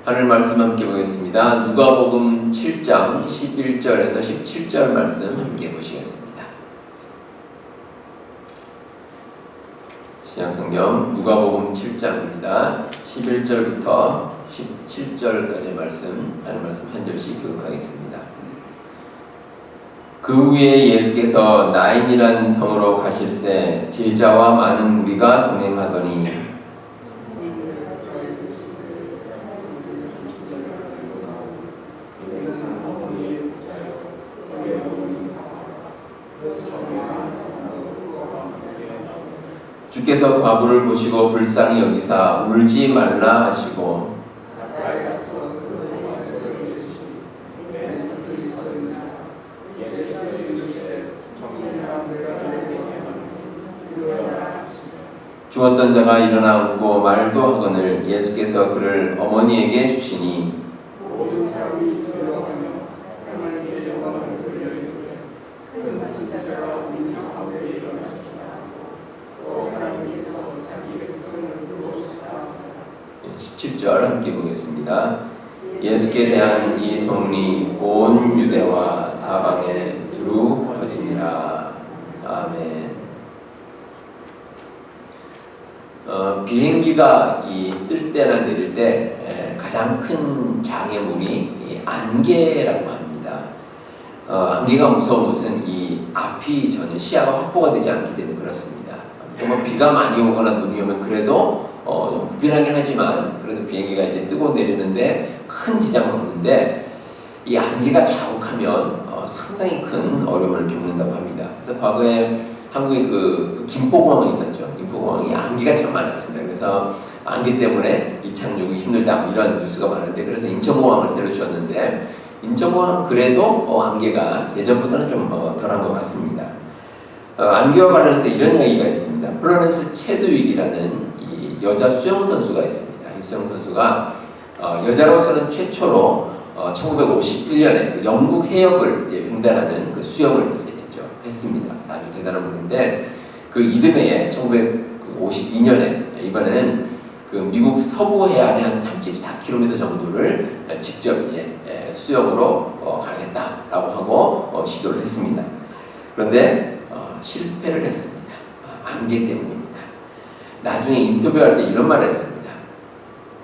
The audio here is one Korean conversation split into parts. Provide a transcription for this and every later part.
하늘 말씀 함께 보겠습니다. 누가복음 7장 11절에서 17절 말씀 함께 보시겠습니다. 신약성경 누가복음 7장입니다. 11절부터 17절까지 말씀, 하늘 말씀 한 절씩 교독하겠습니다. 그 후에 예수께서 나인이라는 성으로 가실새 제자와 많은 무리가 동행하더니 주께서 과부를 보시고 불쌍히 여기사 울지 말라 하시고 죽었던 자가 일어나 앉고 말도 하거늘 예수께서 그를 어머니에게 주시니 네, 17절 함께 보겠습니다. 예수께 대한 이 소문이 온 유대와 사방에 두루 퍼지니라. 아멘. 비행기가 뜰 때나 내릴 때 가장 큰 장애물이 안개라고 합니다. 안개가 무서운 것은 이 앞이 전혀 시야가 확보가 되지 않기 때문에 그렇습니다. 정말 비가 많이 오거나 눈이 오면 그래도 좀 불편하긴 하지만 그래도 비행기가 이제 뜨고 내리는데 큰 지장은 없는데 이 안개가 자욱하면 상당히 큰 어려움을 겪는다고 합니다. 그래서 과거에 한국에 그 김포공항이 있었죠. 김포공항이 안개가 참 많았습니다. 그래서 안개 때문에 이착륙이 힘들다 이런 뉴스가 많은데 그래서 인천공항을 새로 지었는데 인천공항은 그래도 안개가 예전보다는 좀 덜한 것 같습니다. 안개와 관련해서 이런 이야기가 있습니다. 플로렌스 체드윅이라는 이 여자 수영 선수가 있습니다. 이 수영 선수가 여자로서는 최초로 1951년에 그 영국 해역을 이제 횡단하는 그 수영을 이제 했습니다. 아주 대단한 분인데 그 이듬해에 1952년에 이번에는 그 미국 서부 해안에 한 34km 정도를 직접 이제 수영으로 가겠다라고 하고 시도를 했습니다. 그런데 실패를 했습니다. 안개 때문입니다. 나중에 인터뷰할 때 이런 말을 했습니다.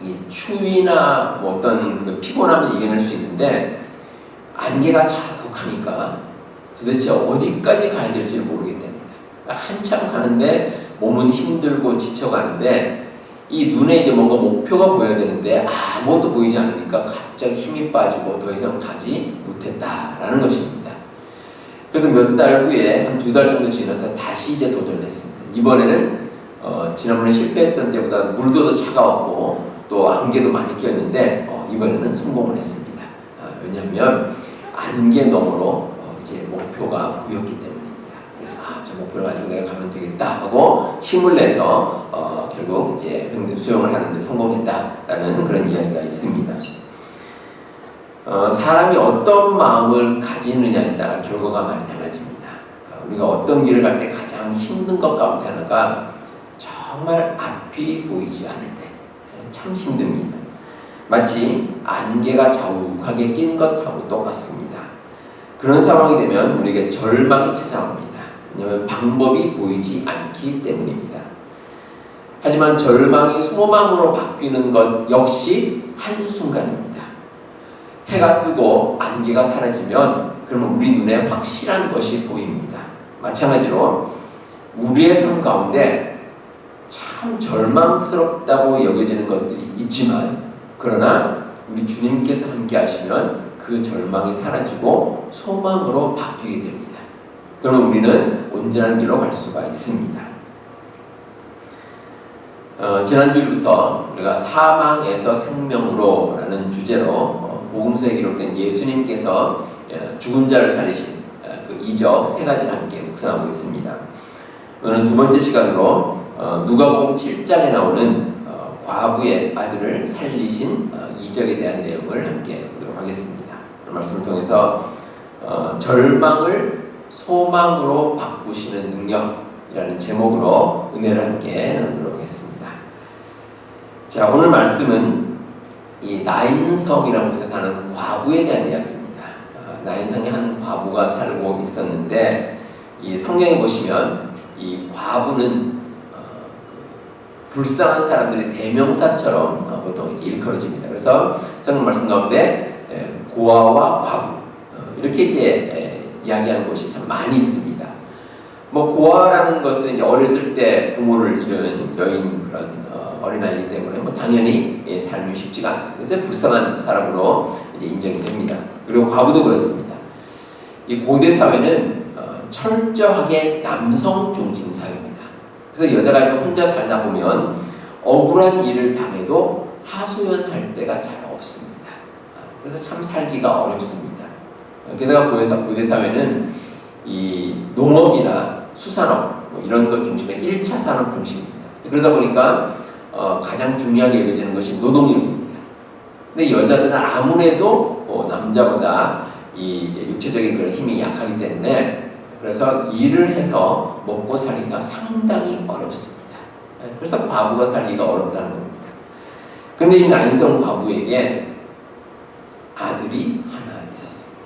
이 추위나 뭐 어떤 그 피곤함을 이겨낼 수 있는데 안개가 자욱하니까 도대체 어디까지 가야 될지를 모르겠답니다. 한참 가는데 몸은 힘들고 지쳐가는데 이 눈에 이제 뭔가 목표가 보여야 되는데 아무것도 보이지 않으니까 갑자기 힘이 빠지고 더 이상 가지 못했다라는 것입니다. 그래서 몇 달 후에 한 2달 정도 지나서 다시 이제 도전했습니다. 이번에는 지난번에 실패했던 때보다 물도 더 차가웠고 또 안개도 많이 끼었는데 이번에는 성공을 했습니다. 왜냐하면 안개 너머로 이제 목표가 보였기 때문입니다. 그래서 저 목표를 가지고 내가 가면 되겠다 하고 힘을 내서 결국 이제 수영을 하는데 성공했다라는 그런 이야기가 있습니다. 사람이 어떤 마음을 가지느냐에 따라 결과가 많이 달라집니다. 우리가 어떤 길을 갈 때 가장 힘든 것 가운데 하나가 정말 앞이 보이지 않을 때 참 힘듭니다. 마치 안개가 자욱하게 낀 것하고 똑같습니다. 그런 상황이 되면 우리에게 절망이 찾아옵니다. 왜냐하면 방법이 보이지 않기 때문입니다. 하지만 절망이 소망으로 바뀌는 것 역시 한순간입니다. 해가 뜨고 안개가 사라지면 그러면 우리 눈에 확실한 것이 보입니다. 마찬가지로 우리의 삶 가운데 참 절망스럽다고 여겨지는 것들이 있지만 그러나 우리 주님께서 함께 하시면 그 절망이 사라지고 소망으로 바뀌게 됩니다. 그러면 우리는 온전한 길로 갈 수가 있습니다. 지난주부터 우리가 사망에서 생명으로 라는 주제로 복음서에 기록된 예수님께서 죽은 자를 살리신 그 이적 3가지를 함께 묵상하고 있습니다. 오늘은 두 번째 시간으로 누가복음 7장에 나오는 과부의 아들을 살리신 이적에 대한 내용을 함께 보도록 하겠습니다. 말씀을 통해서 절망을 소망으로 바꾸시는 능력이라는 제목으로 은혜를 함께 나누도록 하겠습니다. 자, 오늘 말씀은 이 나인성이라는 곳에 사는 과부에 대한 이야기입니다. 나인성에 한 과부가 살고 있었는데, 이 성경에 보시면 이 과부는 불쌍한 사람들의 대명사처럼 보통 이제 일컬어집니다. 그래서 성경 말씀 가운데 고아와 과부 이렇게 이제 이야기하는 것이 참 많이 있습니다. 뭐 고아라는 것은 이제 어렸을 때 부모를 잃은 여인 그런 어린아이이기 때문에 뭐 당연히 삶이 쉽지가 않습니다. 그래서 불쌍한 사람으로 이제 인정이 됩니다. 그리고 과부도 그렇습니다. 이 고대 사회는 철저하게 남성 중심 사회입니다. 그래서 여자가 이렇게 혼자 살다 보면 억울한 일을 당해도 하소연할 때가 잘 없습니다. 그래서 참 살기가 어렵습니다. 게다가 고대 사회는 이 농업이나 수산업 뭐 이런 것 중심의 1차 산업 중심입니다. 그러다 보니까 가장 중요하게 여겨지는 것이 노동력입니다. 근데 여자들은 아무래도 남자보다 이제 육체적인 그런 힘이 약하기 때문에 그래서 일을 해서 먹고 살기가 상당히 어렵습니다. 그래서 과부가 살기가 어렵다는 겁니다. 근데 이 나인성 과부에게 아들이 하나 있었습니다.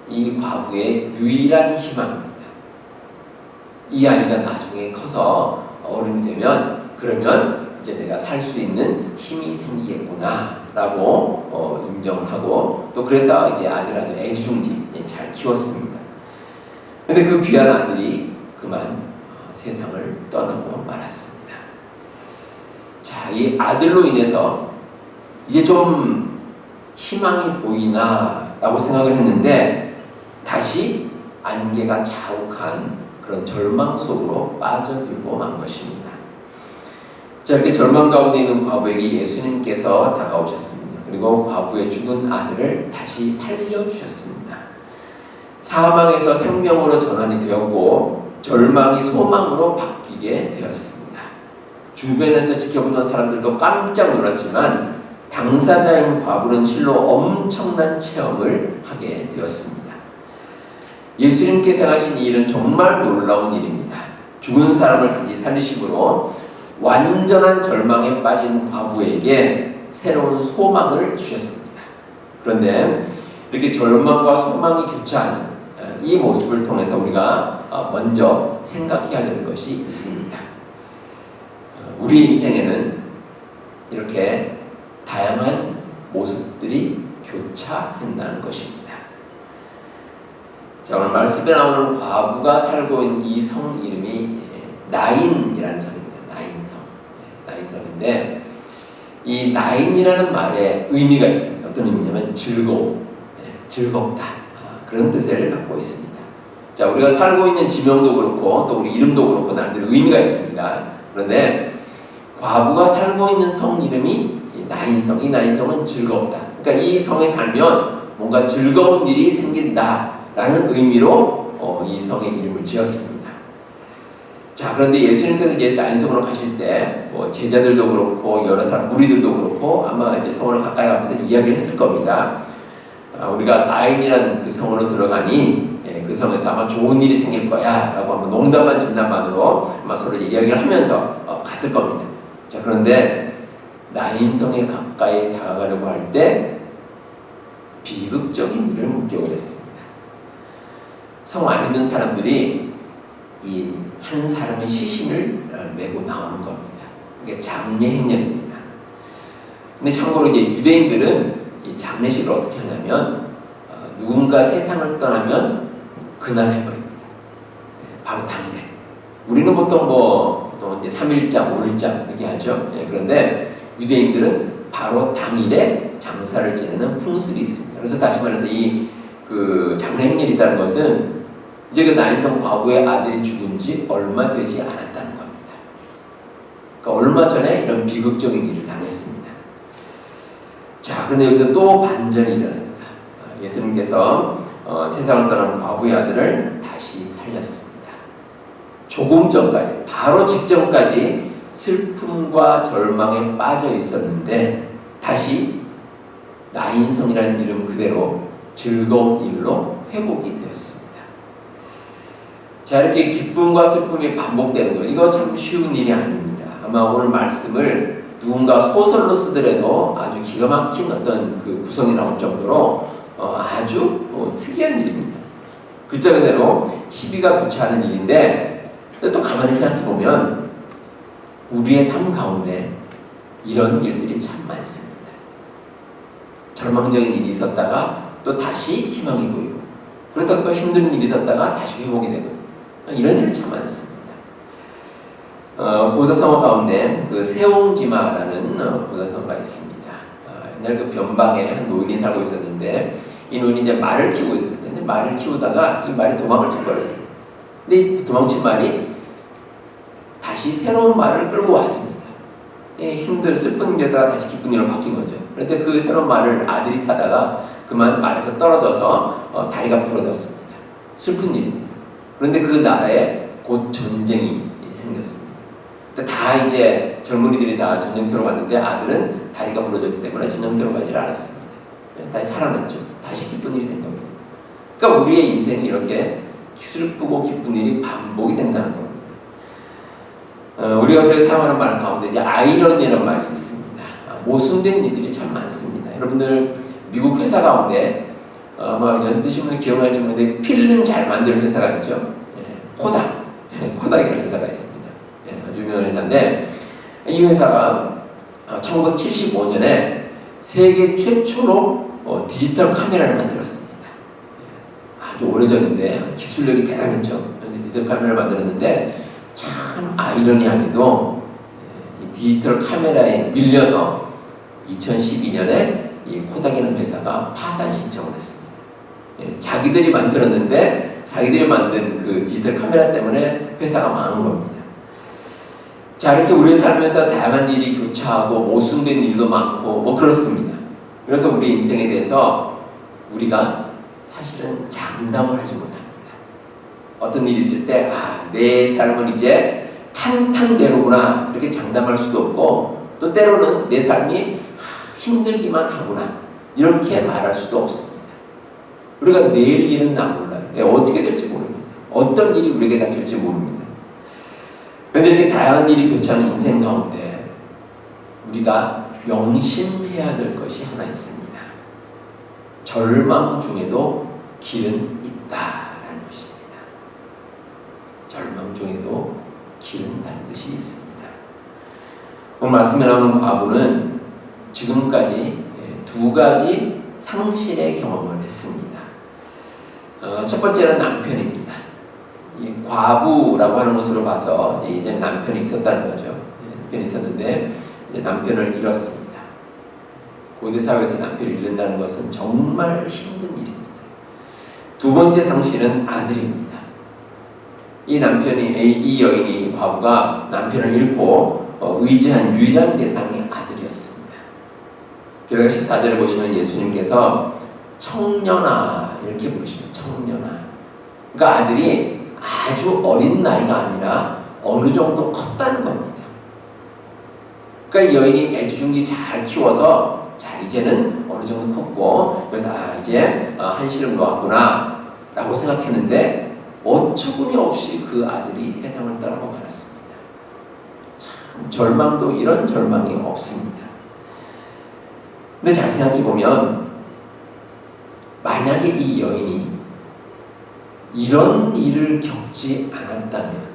이 과부의 유일한 희망입니다. 이 아이가 나중에 커서 어른이 되면 그러면 이제 내가 살 수 있는 힘이 생기겠구나 라고 인정을 하고 또 그래서 이제 아들 아주 애지중지 잘 키웠습니다. 근데 그 귀한 아들이 그만 세상을 떠나고 말았습니다. 자, 이 아들로 인해서 이제 좀 희망이 보이나 라고 생각을 했는데 다시 안개가 자욱한 그런 절망 속으로 빠져들고 만 것입니다. 자, 이렇게 절망 가운데 있는 과부에게 예수님께서 다가오셨습니다. 그리고 과부의 죽은 아들을 다시 살려주셨습니다. 사망에서 생명으로 전환이 되었고 절망이 소망으로 바뀌게 되었습니다. 주변에서 지켜보던 사람들도 깜짝 놀랐지만 당사자인 과부는 실로 엄청난 체험을 하게 되었습니다. 예수님께서 행하신 이 일은 정말 놀라운 일입니다. 죽은 사람을 다시 살리심으로 완전한 절망에 빠진 과부에게 새로운 소망을 주셨습니다. 그런데 이렇게 절망과 소망이 교차하는 이 모습을 통해서 우리가 먼저 생각해야 되는 것이 있습니다. 우리 인생에는 이렇게 다양한 모습들이 교차한다는 것입니다. 자, 오늘 말씀에 나오는 과부가 살고 있는 이 성 이름이 나인이라는 성입니다. 나인성인데 이 나인이라는 말에 의미가 있습니다. 어떤 의미냐면 즐거움, 즐겁다 그런 뜻을 갖고 있습니다. 자, 우리가 살고 있는 지명도 그렇고 또 우리 이름도 그렇고 나름대로 의미가 있습니다. 그런데 과부가 살고 있는 성 이름이 나인성, 이 나인성은 즐겁다. 그러니까 이 성에 살면 뭔가 즐거운 일이 생긴다라는 의미로 이 성의 이름을 지었습니다. 자, 그런데 예수님께서 이제 나인성으로 가실 때 뭐 제자들도 그렇고 여러 사람 무리들도 그렇고 아마 이제 성으로 가까이 가면서 이야기를 했을 겁니다. 우리가 나인이라는 그 성으로 들어가니 그 성에서 아마 좋은 일이 생길 거야 라고 아마 농담만 진담만으로 아마 서로 이야기를 하면서 갔을 겁니다. 자, 그런데 나인성에 가까이 다가가려고 할 때 비극적인 일을 목격을 했습니다. 성 안에 있는 사람들이 이 한 사람의 시신을 메고 나오는 겁니다. 이게 장례 행렬입니다. 근데 참고로 이제 유대인들은 이 장례식을 어떻게 하냐면 누군가 세상을 떠나면 그날 해버립니다. 바로 당일에. 우리는 보통 이제 3일장, 5일장 이렇게 하죠. 그런데 유대인들은 바로 당일에 장사를 지내는 풍습이 있습니다. 그래서 다시 말해서 그 장례 행렬이 있다는 것은 이제 그 나인성 과부의 아들이 죽은 지 얼마 되지 않았다는 겁니다. 그러니까 얼마 전에 이런 비극적인 일을 당했습니다. 자, 근데 여기서 또 반전이 일어납니다. 예수님께서 세상을 떠난 과부의 아들을 다시 살렸습니다. 조금 전까지, 바로 직전까지 슬픔과 절망에 빠져 있었는데 다시 나인성이라는 이름 그대로 즐거운 일로 회복이 되었습니다. 자, 이렇게 기쁨과 슬픔이 반복되는 거, 이거 참 쉬운 일이 아닙니다. 아마 오늘 말씀을 누군가 소설로 쓰더라도 아주 기가 막힌 어떤 그 구성이 나올 정도로 아주 특이한 일입니다. 글자 그대로 희비가 교차하는 일인데, 또 가만히 생각해 보면 우리의 삶 가운데 이런 일들이 참 많습니다. 절망적인 일이 있었다가 또 다시 희망이 보이고, 그러다가 또 힘든 일이 있었다가 다시 회복이 되고, 이런 일이 참 많습니다. 보사성어 가운데 그 세옹지마라는 보사성어가 있습니다. 옛날 그 변방에 한 노인이 살고 있었는데, 이 노인이 이제 말을 키우고 있었는데, 근데 말을 키우다가 이 말이 도망을 쳐버렸어요. 근데 이 도망친 말이 다시 새로운 말을 끌고 왔습니다. 힘든 슬픈 일에다가 다시 기쁜 일로 바뀐 거죠. 그런데 그 새로운 말을 아들이 타다가 그만 말에서 떨어져서 다리가 부러졌습니다. 슬픈 일입니다. 그런데 그 나라에 곧 전쟁이 생겼습니다. 다 이제 젊은이들이 다 전쟁터로 갔는데 아들은 다리가 부러졌기 때문에 전쟁터로 가지 않았습니다. 다시 살아났죠. 다시 기쁜 일이 된 겁니다. 그러니까 우리의 인생이 이렇게 슬프고 기쁜 일이 반복이 된다는 겁니다. 우리가 그래서 사용하는 말 가운데 이제 아이러니라는 말이 있습니다. 모순된 일들이 참 많습니다. 여러분들 미국 회사 가운데 아마 연습되신 분들 기억날지 모르는데 필름 잘 만드는 회사가 있죠. 코닥, 코닥이라는 회사가 있습니다. 아주 유명한 회사인데, 이 회사가 1975년에 세계 최초로 디지털 카메라를 만들었습니다. 아주 오래전인데 기술력이 대단했죠. 디지털 카메라를 만들었는데 참 아이러니하게도 이 디지털 카메라에 밀려서 2012년에 이 코닥이라는 회사가 파산 신청을 했습니다. 자기들이 만들었는데 자기들이 만든 그 디지털 카메라 때문에 회사가 망한 겁니다. 자, 이렇게 우리의 삶에서 다양한 일이 교차하고 모순된 일도 많고 뭐 그렇습니다. 그래서 우리 인생에 대해서 우리가 사실은 장담을 하지 못합니다. 어떤 일이 있을 때 내 삶은 이제 탄탄대로구나 이렇게 장담할 수도 없고, 또 때로는 내 삶이 힘들기만 하구나 이렇게 말할 수도 없습니다. 우리가 내일 일은 나 몰라요. 어떻게 될지 모릅니다. 어떤 일이 우리에게 닥칠지 모릅니다. 그런데 이렇게 다양한 일이 교차하는 인생 가운데 우리가 명심해야 될 것이 하나 있습니다. 절망 중에도 길은 있다라는 것입니다. 절망 중에도 길은 반드시 있습니다. 오늘 말씀에 나오는 과부는 지금까지 두 가지 상실의 경험을 했습니다. 첫 번째는 남편입니다. 이 과부라고 하는 것으로 봐서 이제 남편이 있었다는 거죠. 남편이 있었는데 이제 남편을 잃었습니다. 고대 사회에서 남편을 잃는다는 것은 정말 힘든 일입니다. 두 번째 상실은 아들입니다. 이 여인이 과부가 남편을 잃고 의지한 유일한 대상이 아들이었습니다. 게다가 14절에 보시면 예수님께서 청년아 이렇게 부르시면 청년아. 그러니까 아들이 아주 어린 나이가 아니라 어느 정도 컸다는 겁니다. 그러니까 이 여인이 애주중지 잘 키워서 자 이제는 어느 정도 컸고, 그래서 이제 한시름 놓았구나 라고 생각했는데 어처구니 없이 그 아들이 세상을 떠나고 말았습니다. 참 절망도 이런 절망이 없습니다. 근데 잘 생각해보면 만약에 이 여인이 이런 일을 겪지 않았다면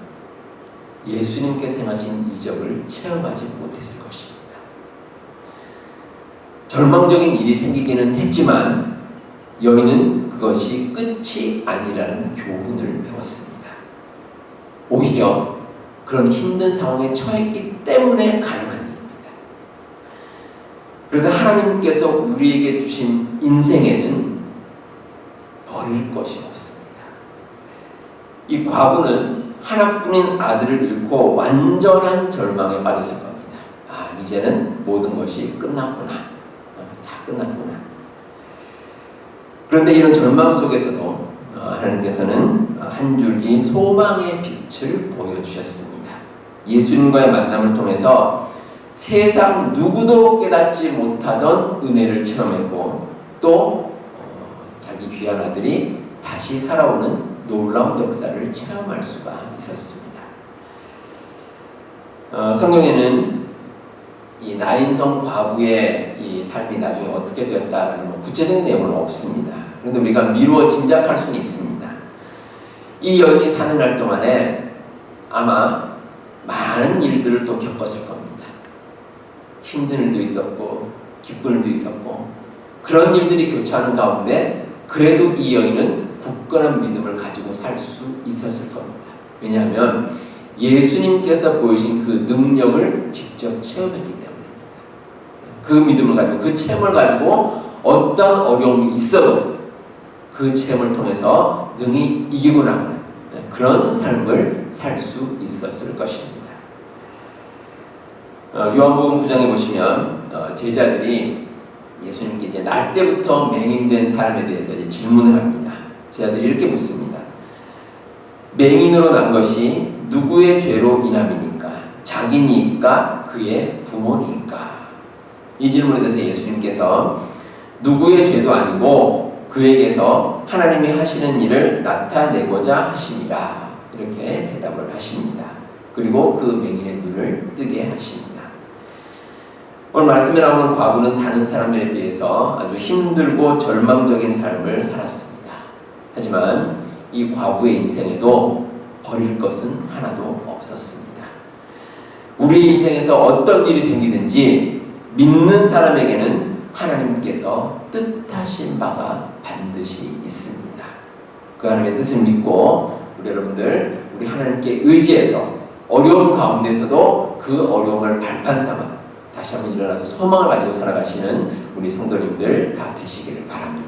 예수님께서 행하신 이적을 체험하지 못했을 것입니다. 절망적인 일이 생기기는 했지만 여인은 그것이 끝이 아니라는 교훈을 배웠습니다. 오히려 그런 힘든 상황에 처했기 때문에 가능한 일입니다. 그래서 하나님께서 우리에게 주신 인생에는 버릴 것이 없습니다. 이 과부는 하나뿐인 아들을 잃고 완전한 절망에 빠졌을 겁니다. 이제는 모든 것이 끝났구나. 다 끝났구나. 그런데 이런 절망 속에서도 하나님께서는 한 줄기 소망의 빛을 보여주셨습니다. 예수님과의 만남을 통해서 세상 누구도 깨닫지 못하던 은혜를 체험했고, 또 자기 귀한 아들이 다시 살아오는 놀라운 역사를 체험할 수가 있었습니다. 성경에는 이 나인성 과부의 이 삶이 나중에 어떻게 되었다라는 뭐 구체적인 내용은 없습니다. 그런데 우리가 미루어 짐작할 수는 있습니다. 이 여인이 사는 날 동안에 아마 많은 일들을 또 겪었을 겁니다. 힘든 일도 있었고 기쁜 일도 있었고 그런 일들이 교차하는 가운데 그래도 이 여인은 굳건한 믿음을 가지고 살 수 있었을 겁니다. 왜냐하면 예수님께서 보이신 그 능력을 직접 체험했기 때문입니다. 그 믿음을 가지고 그 체험을 가지고 어떤 어려움이 있어도 그 체험을 통해서 능히 이기고 나가는 그런 삶을 살 수 있었을 것입니다. 요한복음 9장에 보시면 제자들이 예수님께 이제 날 때부터 맹인된 사람에 대해서 이제 질문을 합니다. 제자들이 이렇게 묻습니다. 맹인으로 난 것이 누구의 죄로 인함이니까? 자기니까? 그의 부모니까? 이 질문에 대해서 예수님께서 누구의 죄도 아니고 그에게서 하나님이 하시는 일을 나타내고자 하심이라 이렇게 대답을 하십니다. 그리고 그 맹인의 눈을 뜨게 하십니다. 오늘 말씀에 나오는 과부는 다른 사람들에 비해서 아주 힘들고 절망적인 삶을 살았습니다. 하지만 이 과부의 인생에도 버릴 것은 하나도 없었습니다. 우리 인생에서 어떤 일이 생기든지 믿는 사람에게는 하나님께서 뜻하신 바가 반드시 있습니다. 그 하나님의 뜻을 믿고 우리 여러분들 우리 하나님께 의지해서 어려움 가운데서도 그 어려움을 발판 삼아 다시 한번 일어나서 소망을 가지고 살아가시는 우리 성도님들 다 되시기를 바랍니다.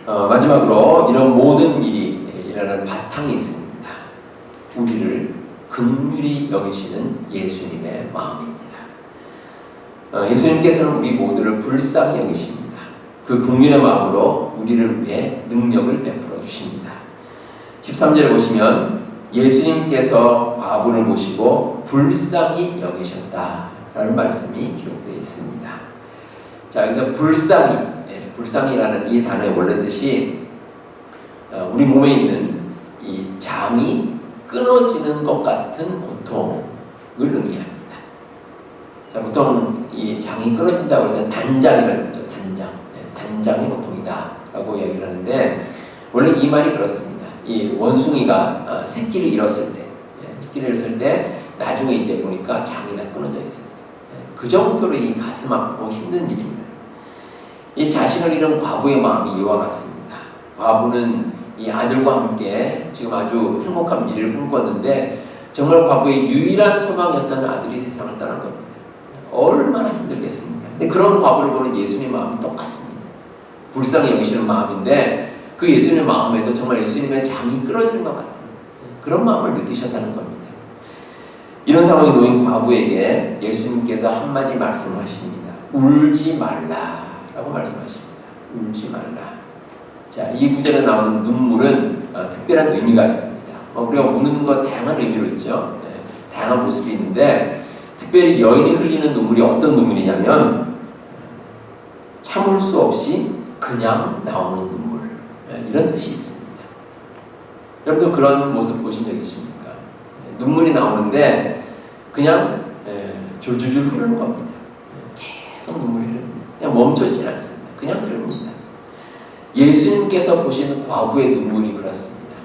마지막으로 이런 모든 일이 일어나는 바탕이 있습니다. 우리를 긍휼히 여기시는 예수님의 마음입니다. 예수님께서는 우리 모두를 불쌍히 여기십니다. 그 긍휼의 마음으로 우리를 위해 능력을 베풀어 주십니다. 13절에 보시면 예수님께서 과부를 모시고 불쌍히 여기셨다라는 말씀이 기록되어 있습니다. 자, 여기서 불쌍히라는 이 단어의 원래 뜻이 우리 몸에 있는 이 장이 끊어지는 것 같은 고통을 의미합니다. 자, 보통 이 장이 끊어진다고 해서 단장이라고 하죠. 단장의 고통이다라고 이야기를 하는데 원래 이 말이 그렇습니다. 이 원숭이가 새끼를 잃었을 때 나중에 이제 보니까 장이 다 끊어져 있습니다. 그 정도로 이 가슴 아프고 힘든 일입니다. 이 자신을 잃은 과부의 마음이 이와 같습니다. 과부는 이 아들과 함께 지금 아주 행복한 미래를 꿈꿨는데 정말 과부의 유일한 소망이었던 아들이 세상을 떠난 겁니다. 얼마나 힘들겠습니까? 근데 그런 과부를 보는 예수님의 마음이 똑같습니다. 불쌍히 여기시는 마음인데 그 예수님의 마음에도 정말 예수님의 장이 끊어지는 것 같은 그런 마음을 느끼셨다는 겁니다. 이런 상황에 놓인 과부에게 예수님께서 한마디 말씀하십니다. 울지 말라라고 말씀하십니다. 울지 말라. 자, 이 구절에 나오는 눈물은 특별한 의미가 있습니다. 우리가 우는 것 다양한 의미로 있죠. 다양한 모습이 있는데 특별히 여인이 흘리는 눈물이 어떤 눈물이냐면 참을 수 없이 그냥 나오는 눈물, 이런 뜻이 있습니다. 여러분들 그런 모습 보신 적 있습니까? 눈물이 나오는데 그냥 줄줄줄 흐르는 겁니다. 계속 눈물이 흐릅니다. 그냥 멈춰지질 않습니다. 그냥 흐릅니다. 예수님께서 보시는 과부의 눈물이 그렇습니다.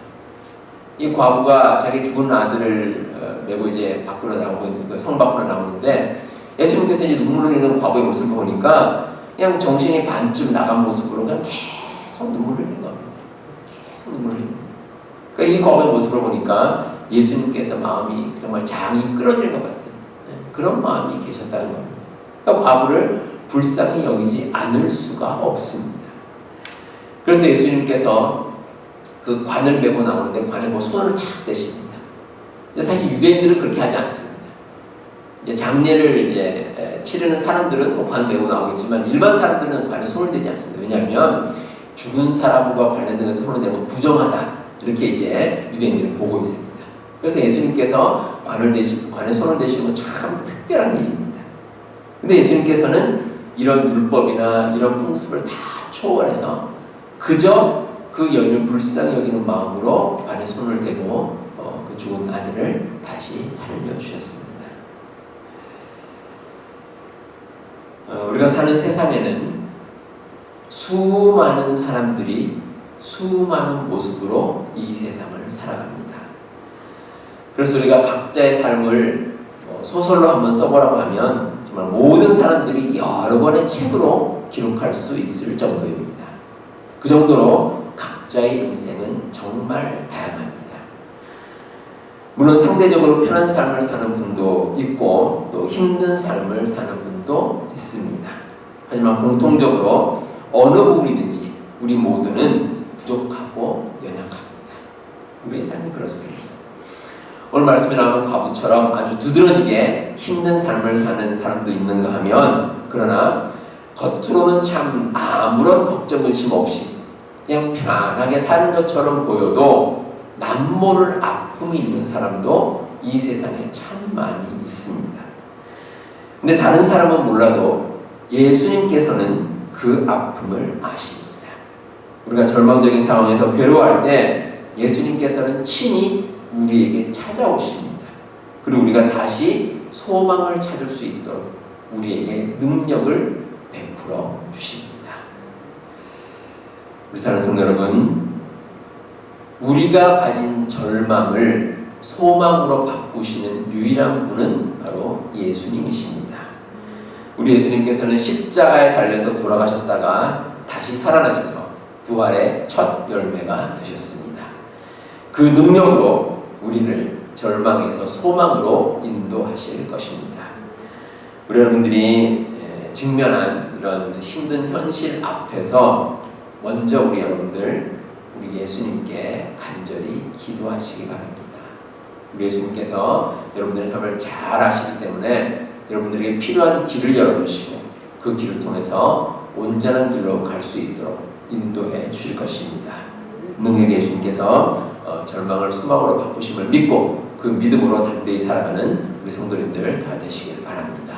이 과부가 자기 죽은 아들을 메고 이제 밖으로 나오고 있는 거예요. 성 밖으로 나오는데 예수님께서 이제 눈물 흘리는 과부의 모습을 보니까 그냥 정신이 반쯤 나간 모습으로 그냥 계속 눈물 흘리는 겁니다. 계속 눈물 흘립니다. 그러니까 이 과부의 모습을 보니까 예수님께서 마음이 정말 장이 끊어질 것 같은 그런 마음이 계셨다는 겁니다. 그러니까 과부를 불쌍히 여기지 않을 수가 없습니다. 그래서 예수님께서 그 관을 메고 나오는데 관에 뭐 손을 탁 대십니다. 근데 사실 유대인들은 그렇게 하지 않습니다. 이제 장례를 이제 치르는 사람들은 뭐 관 메고 나오겠지만 일반 사람들은 관에 손을 대지 않습니다. 왜냐하면 죽은 사람과 관련된 것에 손을 대면 부정하다 이렇게 이제 유대인들은 보고 있습니다. 그래서 예수님께서 관에 손을 대시는 건 참 특별한 일입니다. 근데 예수님께서는 이런 율법이나 이런 풍습을 다 초월해서 그저 그 여인을 불쌍히 여기는 마음으로 관에 손을 대고 그 죽은 아들을 다시 살려주셨습니다. 우리가 사는 세상에는 수많은 사람들이 수많은 모습으로 이 세상을 살아갑니다. 그래서 우리가 각자의 삶을 소설로 한번 써보라고 하면 정말 모든 사람들이 여러 권의 책으로 기록할 수 있을 정도입니다. 그 정도로 각자의 인생은 정말 다양합니다. 물론 상대적으로 편한 삶을 사는 분도 있고 또 힘든 삶을 사는 분도 있습니다. 하지만 공통적으로 어느 부분이든지 우리 모두는 부족하고 연약합니다. 우리의 삶이 그렇습니다. 오늘 말씀에 나오는 과부처럼 아주 두드러지게 힘든 삶을 사는 사람도 있는가 하면, 그러나 겉으로는 참 아무런 걱정 의심 없이 그냥 편안하게 사는 것처럼 보여도 남모를 아픔이 있는 사람도 이 세상에 참 많이 있습니다. 근데 다른 사람은 몰라도 예수님께서는 그 아픔을 아십니다. 우리가 절망적인 상황에서 괴로워할 때 예수님께서는 친히 우리에게 찾아오십니다. 그리고 우리가 다시 소망을 찾을 수 있도록 우리에게 능력을 베풀어 주십니다. 우리 사랑하는 성도 여러분, 우리가 가진 절망을 소망으로 바꾸시는 유일한 분은 바로 예수님이십니다. 우리 예수님께서는 십자가에 달려서 돌아가셨다가 다시 살아나셔서 부활의 첫 열매가 되셨습니다. 그 능력으로 우리를 절망에서 소망으로 인도하실 것입니다. 우리 여러분들이 직면한 이런 힘든 현실 앞에서 먼저 우리 여러분들, 우리 예수님께 간절히 기도하시기 바랍니다. 우리 예수님께서 여러분들의 삶을 잘 아시기 때문에 여러분들에게 필요한 길을 열어주시고 그 길을 통해서 온전한 길로 갈 수 있도록 인도해 주실 것입니다. 능력의 예수님께서 절망을 소망으로 바꾸심을 믿고 그 믿음으로 담대히 살아가는 우리 성도님들 다 되시길 바랍니다.